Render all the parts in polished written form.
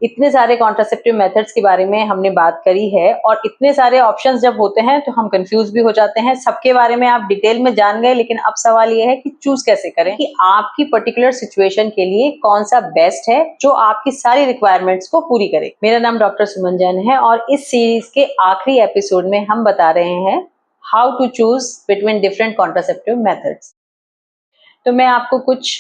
इतने सारे contraceptive methods के बारे में हमने बात करी है और इतने सारे ऑप्शंस जब होते हैं तो हम कंफ्यूज भी हो जाते हैं। सबके बारे में आप डिटेल में जान गए, लेकिन अब सवाल ये है कि चूज कैसे करें कि आपकी पर्टिकुलर सिचुएशन के लिए कौन सा बेस्ट है जो आपकी सारी रिक्वायरमेंट्स को पूरी करे। मेरा नाम डॉक्टर सुमन जैन है और इस सीरीज के आखिरी एपिसोड में हम बता रहे हैं how to choose between different contraceptive methods. तो मैं आपको कुछ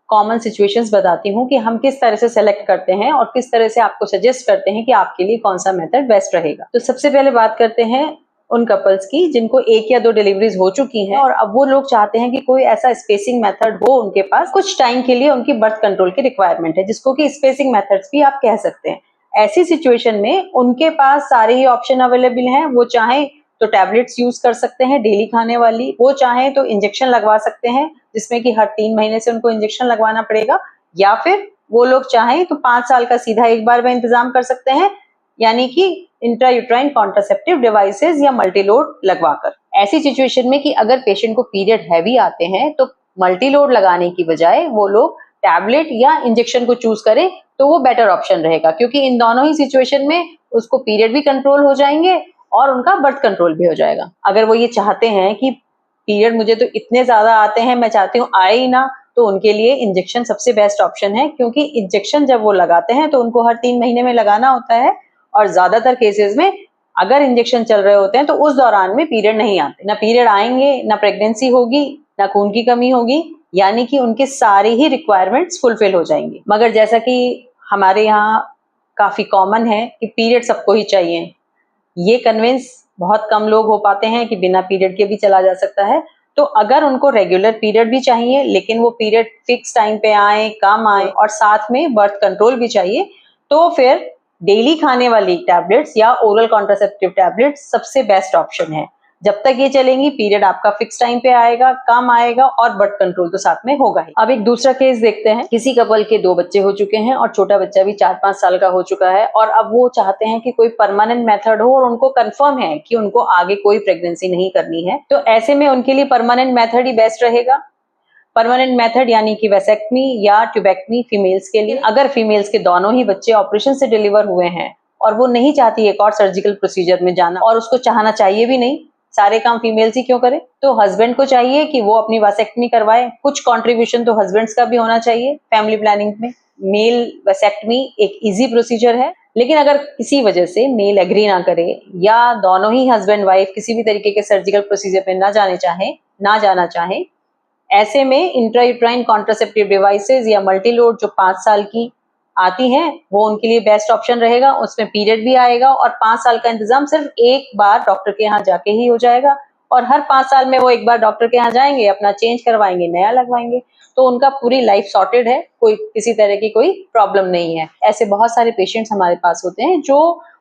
कॉमन सिचुएशंस बताती हूँ कि हम किस तरह से सेलेक्ट करते हैं और किस तरह से आपको सजेस्ट करते हैं कि आपके लिए कौन सा मेथड बेस्ट रहेगा। तो सबसे पहले बात करते हैं उन कपल्स की जिनको 1 या 2 डिलीवरीज हो चुकी हैं और अब वो लोग चाहते हैं कि कोई ऐसा स्पेसिंग मेथड हो उनके पास कुछ टाइम के लिए उनकी बर्थ कंट्रोल की रिक्वायरमेंट है, जिसको कि स्पेसिंग मेथड्स भी आप कह सकते हैं। ऐसी सिचुएशन में उनके पास सारे ही ऑप्शन अवेलेबल हैं। वो चाहे तो टैबलेट्स यूज कर सकते हैं डेली खाने वाली, वो चाहे तो इंजेक्शन लगवा सकते हैं जिसमें कि हर 3 महीने से उनको इंजेक्शन लगवाना पड़ेगा, या फिर वो लोग चाहें तो 5 साल का सीधा एक बार में इंतजाम कर सकते हैं, यानी कि इंट्रायूट्राइन कॉन्ट्रासेप्टिव डिवाइसेस या मल्टीलोड लगवाकर। ऐसी सिचुएशन में कि अगर पेशेंट को पीरियड हैवी आते हैं तो मल्टीलोड लगाने की बजाय वो लोग टैबलेट या इंजेक्शन को चूज करें तो वो बेटर ऑप्शन रहेगा, क्योंकि इन दोनों ही सिचुएशन में उसको पीरियड भी कंट्रोल हो जाएंगे और उनका बर्थ कंट्रोल भी हो जाएगा। अगर वो ये चाहते हैं कि पीरियड मुझे तो इतने ज्यादा आते हैं, मैं चाहती हूँ आए ही ना, तो उनके लिए इंजेक्शन सबसे बेस्ट ऑप्शन है, क्योंकि इंजेक्शन जब वो लगाते हैं तो उनको हर 3 महीने में लगाना होता है और ज्यादातर केसेस में अगर इंजेक्शन चल रहे होते हैं तो उस दौरान में पीरियड नहीं आते, ना पीरियड आएंगे, ना प्रेगनेंसी होगी, ना खून की कमी होगी, यानी कि उनके सारे ही रिक्वायरमेंट्स फुलफिल हो जाएंगी। मगर जैसा कि हमारे यहाँ काफी कॉमन है कि पीरियड सबको ही चाहिए, ये कन्विंस बहुत कम लोग हो पाते हैं कि बिना पीरियड के भी चला जा सकता है। तो अगर उनको रेगुलर पीरियड भी चाहिए लेकिन वो पीरियड फिक्स टाइम पे आए, कम आए और साथ में बर्थ कंट्रोल भी चाहिए, तो फिर डेली खाने वाली टैबलेट्स या ओरल कॉन्ट्रासेप्टिव टैबलेट्स सबसे बेस्ट ऑप्शन है। जब तक ये चलेंगी पीरियड आपका फिक्स टाइम पे आएगा, कम आएगा और बर्थ कंट्रोल तो साथ में होगा ही। अब एक दूसरा केस देखते हैं। किसी कपल के 2 बच्चे हो चुके हैं और छोटा बच्चा भी 4-5 साल का हो चुका है और अब वो चाहते हैं कि कोई परमानेंट मेथड हो और उनको कंफर्म है कि उनको आगे कोई प्रेगनेंसी नहीं करनी है। तो ऐसे में उनके लिए परमानेंट मेथड ही बेस्ट रहेगा। परमानेंट मेथड यानी कि वेसेक्टमी या ट्यूबेक्टमी फीमेल्स के लिए। अगर फीमेल्स के दोनों ही बच्चे ऑपरेशन से डिलीवर हुए हैं और वो नहीं चाहती एक और सर्जिकल प्रोसीजर में जाना, और उसको चाहना चाहिए भी नहीं, सारे काम फीमेल्स ही क्यों करे, तो हस्बैंड को चाहिए कि वो अपनी वेसेक्टमी करवाए। कुछ कंट्रीब्यूशन तो हस्बैंड्स का भी होना चाहिए फैमिली प्लानिंग में। मेल वेसेक्टमी एक इजी प्रोसीजर है, लेकिन अगर किसी वजह से मेल एग्री ना करे या दोनों ही हस्बैंड वाइफ किसी भी तरीके के सर्जिकल प्रोसीजर में ना जाना चाहे, ऐसे में इंट्रायूट्राइन कॉन्ट्रासेप्टिव डिवाइसेस या मल्टीलोड जो 5 साल की आती हैं वो उनके लिए बेस्ट ऑप्शन रहेगा। उसमें पीरियड भी आएगा और 5 साल का इंतजाम सिर्फ एक बार डॉक्टर के यहाँ जाके ही हो जाएगा, और हर 5 साल में वो एक बार डॉक्टर के यहाँ जाएंगे, अपना चेंज करवाएंगे, नया लगवाएंगे, तो उनका पूरी लाइफ सॉर्टेड है, कोई किसी तरह की कोई प्रॉब्लम नहीं है। ऐसे बहुत सारे पेशेंट्स हमारे पास होते हैं जो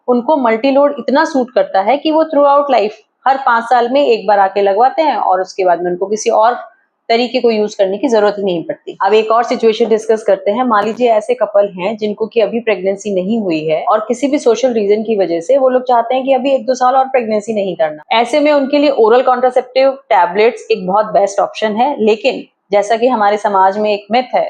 उनको मल्टीलोड इतना सूट करता है कि वो थ्रू आउट लाइफ हर 5 साल में एक बार आके लगवाते हैं और उसके बाद में उनको किसी और तरीके को यूज करने की जरूरत ही नहीं पड़ती। अब एक और सिचुएशन डिस्कस करते हैं। मान लीजिए ऐसे कपल हैं जिनको कि अभी प्रेगनेंसी नहीं हुई है और किसी भी सोशल रीजन की वजह से वो लोग चाहते हैं कि अभी 1-2 साल और प्रेगनेंसी नहीं करना। ऐसे में उनके लिए ओरल कॉन्ट्रासेप्टिव टैबलेट्स एक बहुत बेस्ट ऑप्शन है, लेकिन जैसा कि हमारे समाज में एक मिथ है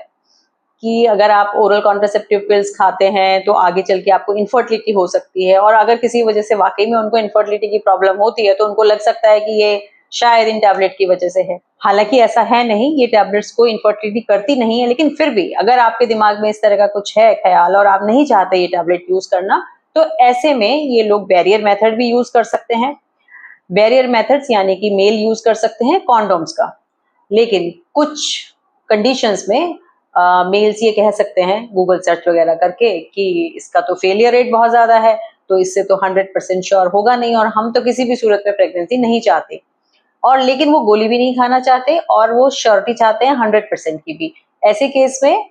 कि अगर आप ओरल कॉन्ट्रासेप्टिव पिल्स खाते हैं तो आगे चल के आपको इनफर्टिलिटी हो सकती है, और अगर किसी वजह से वाकई में उनको इनफर्टिलिटी की प्रॉब्लम होती है तो उनको लग सकता है कि ये शायद इन टैबलेट की वजह से है। हालांकि ऐसा है नहीं, ये टैबलेट्स को इनफर्टिलिटी करती नहीं है, लेकिन फिर भी अगर आपके दिमाग में इस तरह का कुछ है ख्याल और आप नहीं चाहते ये टैबलेट यूज करना, तो ऐसे में ये लोग बैरियर मेथड भी यूज कर सकते हैं। बैरियर मेथड्स यानी कि मेल यूज कर सकते हैं कॉन्डोम्स का, लेकिन कुछ कंडीशंस में मेल्स ये कह सकते हैं गूगल सर्च वगैरह करके कि इसका तो फेलियर रेट बहुत ज्यादा है, तो इससे तो 100% श्योर होगा नहीं और हम तो किसी भी सूरत में प्रेगनेंसी नहीं चाहते, और लेकिन वो गोली भी नहीं खाना चाहते और वो श्योरिटी चाहते हैं 100% की भी। ऐसे केस में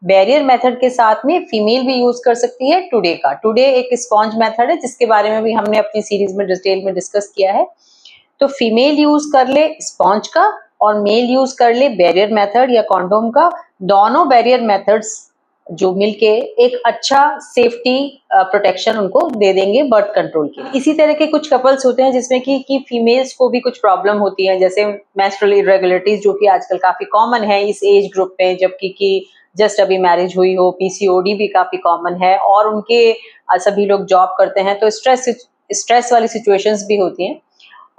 बैरियर मेथड के साथ में फीमेल भी यूज कर सकती है टुडे का। टुडे एक स्पॉन्ज मेथड है जिसके बारे में भी हमने अपनी सीरीज में डिटेल में डिस्कस किया है। तो फीमेल यूज कर ले स्पॉन्ज का और मेल यूज कर ले बैरियर मेथड या कॉन्डोम का। दोनों बैरियर मेथड्स जो मिलके एक अच्छा सेफ्टी प्रोटेक्शन उनको दे देंगे बर्थ कंट्रोल के लिए। इसी तरह के कुछ कपल्स होते हैं जिसमें कि फीमेल्स को भी कुछ प्रॉब्लम होती है, जैसे मेंस्ट्रुअल इरेगुलरिटीज, जो कि आजकल काफी कॉमन है इस एज ग्रुप में, जबकि जस्ट अभी मैरिज हुई हो, पीसीओडी भी काफी कॉमन है, और उनके सभी लोग जॉब करते हैं, तो स्ट्रेस वाली सिचुएशंस भी होती हैं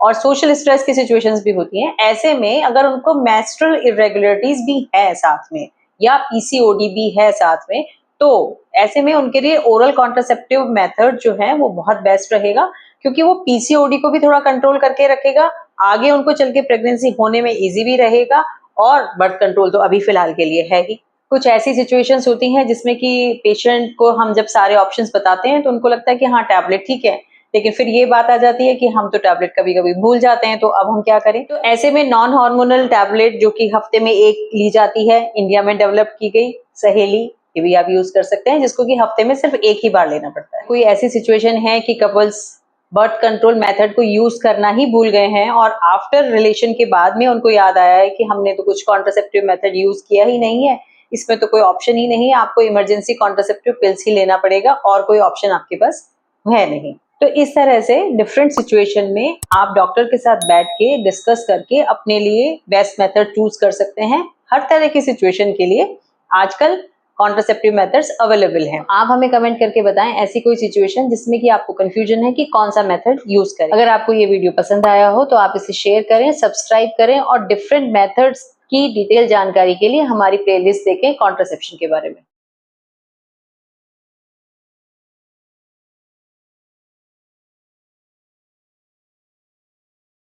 और सोशल स्ट्रेस की सिचुएशंस भी होती हैं। ऐसे में अगर उनको मेंस्ट्रुअल इरेगुलरिटीज भी है साथ में या पीसीओडी भी है साथ में, तो ऐसे में उनके लिए ओरल कॉन्ट्रासेप्टिव मेथड जो है वो बहुत बेस्ट रहेगा, क्योंकि वो पीसीओडी को भी थोड़ा कंट्रोल करके रखेगा, आगे उनको चल के प्रेगनेंसी होने में इजी भी रहेगा, और बर्थ कंट्रोल तो अभी फिलहाल के लिए है ही। कुछ ऐसी सिचुएशंस होती हैं जिसमें कि पेशेंट को हम जब सारे ऑप्शंस बताते हैं तो उनको लगता है कि हाँ टैबलेट ठीक है, लेकिन फिर ये बात आ जाती है कि हम तो टैबलेट कभी-कभी भूल जाते हैं, तो अब हम क्या करें? तो ऐसे में नॉन हार्मोनल टैबलेट जो कि हफ्ते में 1 ली जाती है, इंडिया में डेवलप की गई सहेली, ये भी आप यूज कर सकते हैं, जिसको कि हफ्ते में सिर्फ 1 ही बार लेना पड़ता है। कोई ऐसी सिचुएशन है कि कपल्स बर्थ कंट्रोल मेथड को यूज करना ही भूल गए हैं और आफ्टर रिलेशन के बाद में उनको याद आया है कि हमने तो कुछ कॉन्ट्रासेप्टिव मेथड यूज किया ही नहीं है, इसमें तो कोई ऑप्शन ही नहीं है, आपको इमरजेंसी कॉन्ट्रासेप्टिव पिल्स ही लेना पड़ेगा और कोई ऑप्शन आपके पास है नहीं। तो इस तरह से डिफरेंट सिचुएशन में आप डॉक्टर के साथ बैठ के डिस्कस करके अपने लिए बेस्ट मेथड चूज कर सकते हैं। हर तरह की सिचुएशन के लिए आजकल कॉन्ट्रासेप्टिव मेथड्स अवेलेबल हैं। आप हमें कमेंट करके बताएं ऐसी कोई सिचुएशन जिसमें कि आपको कंफ्यूजन है कि कौन सा मेथड यूज करें। अगर आपको ये वीडियो पसंद आया हो तो आप इसे शेयर करें, सब्सक्राइब करें और डिफरेंट मेथड्स की डिटेल जानकारी के लिए हमारी प्लेलिस्ट देखें कॉन्ट्रासेप्शन के बारे में।